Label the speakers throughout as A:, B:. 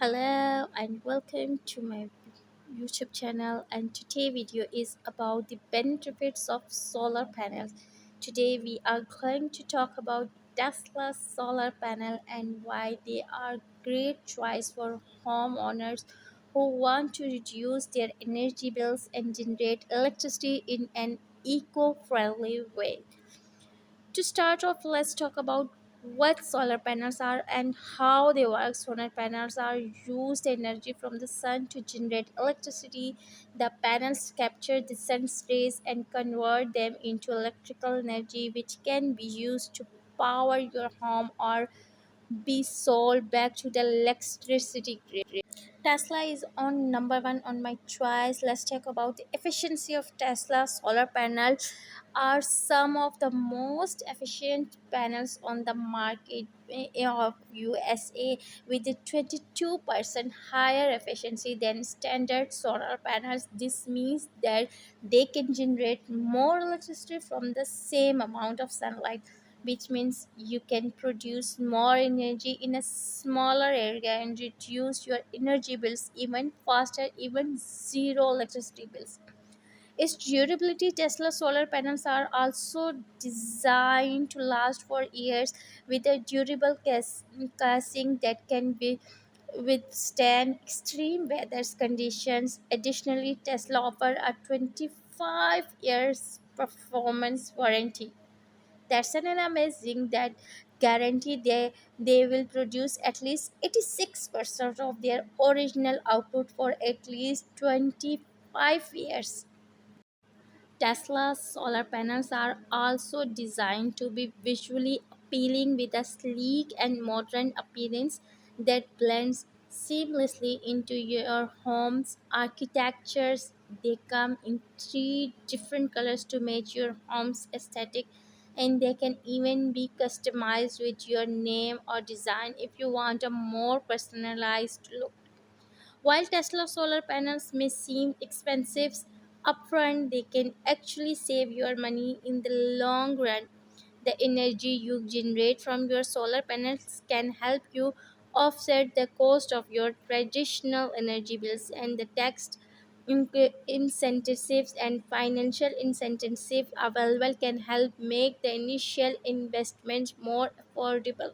A: Hello and welcome to my YouTube channel, and today video is about the benefits of solar panels. Today we are going to talk about Tesla's solar panel and why they are great choice for homeowners who want to reduce their energy bills and generate electricity in an eco-friendly way. To start off, let's talk about what solar panels are and how they work. Solar panels are used energy from the sun to generate electricity. The panels capture the sun's rays and convert them into electrical energy, which can be used to power your home or be sold back to the electricity grid. Tesla is on number one on my choice. Let's talk about the efficiency of Tesla solar panels. Are some of the most efficient panels on the market of USA, with a 22% higher efficiency than standard solar panels. This means that they can generate more electricity from the same amount of sunlight, which means you can produce more energy in a smaller area and reduce your energy bills even faster, even zero electricity bills. Its durability. Tesla solar panels are also designed to last for years with a durable casing that can be withstand extreme weather conditions. Additionally, Tesla offer a 25 years performance warranty. That's an amazing that guarantee they will produce at least 86% of their original output for at least 25 years. Tesla's solar panels are also designed to be visually appealing with a sleek and modern appearance that blends seamlessly into your home's architectures. They come in three different colors to match your home's aesthetic, and they can even be customized with your name or design if you want a more personalized look. While Tesla solar panels may seem expensive upfront, they can actually save your money in the long run. The energy you generate from your solar panels can help you offset the cost of your traditional energy bills, and the incentives and financial incentives available can help make the initial investment more affordable.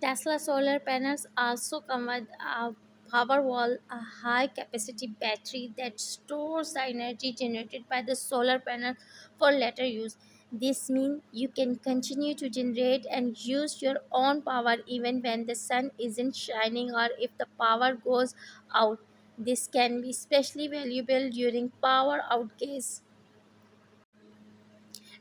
A: Tesla solar panels also come with a Powerwall, a high capacity battery that stores the energy generated by the solar panel for later use. This means you can continue to generate and use your own power even when the sun isn't shining or if the power goes out. This can be especially valuable during power outages.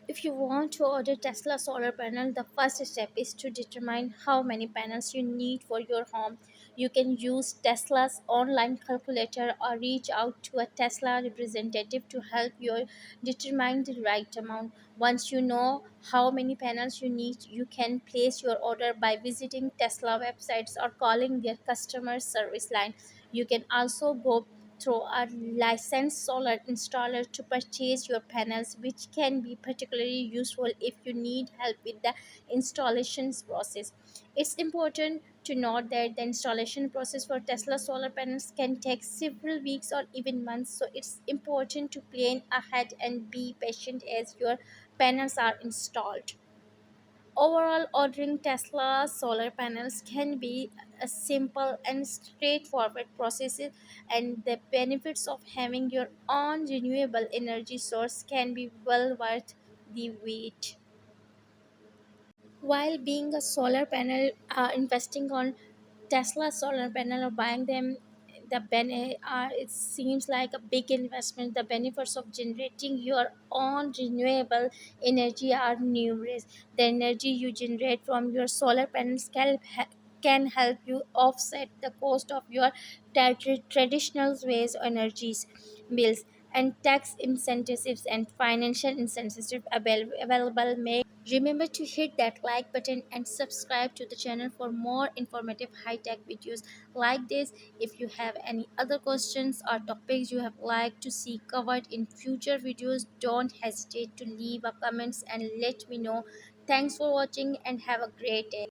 A: If you want to order Tesla solar panel, the first step is to determine how many panels you need for your home. You can use Tesla's online calculator or reach out to a Tesla representative to help you determine the right amount. Once you know how many panels you need, you can place your order by visiting Tesla websites or calling their customer service line. You can also go through a licensed solar installer to purchase your panels, which can be particularly useful if you need help with the installations process. It's important to note that the installation process for Tesla solar panels can take several weeks or even months, so it's important to plan ahead and be patient as your panels are installed. Overall, ordering Tesla solar panels can be a simple and straightforward process, and the benefits of having your own renewable energy source can be well worth the wait. While being a solar panel, investing on Tesla solar panel or buying them, it seems like a big investment. The benefits of generating your own renewable energy are numerous. The energy you generate from your solar panels can help you offset the cost of your traditional ways energies bills, and tax incentives and financial incentives available. Make Remember to hit that like button and subscribe to the channel for more informative high-tech videos like this. If you have any other questions or topics you have like to see covered in future videos, don't hesitate to leave a comments and let me know. Thanks for watching and have a great day.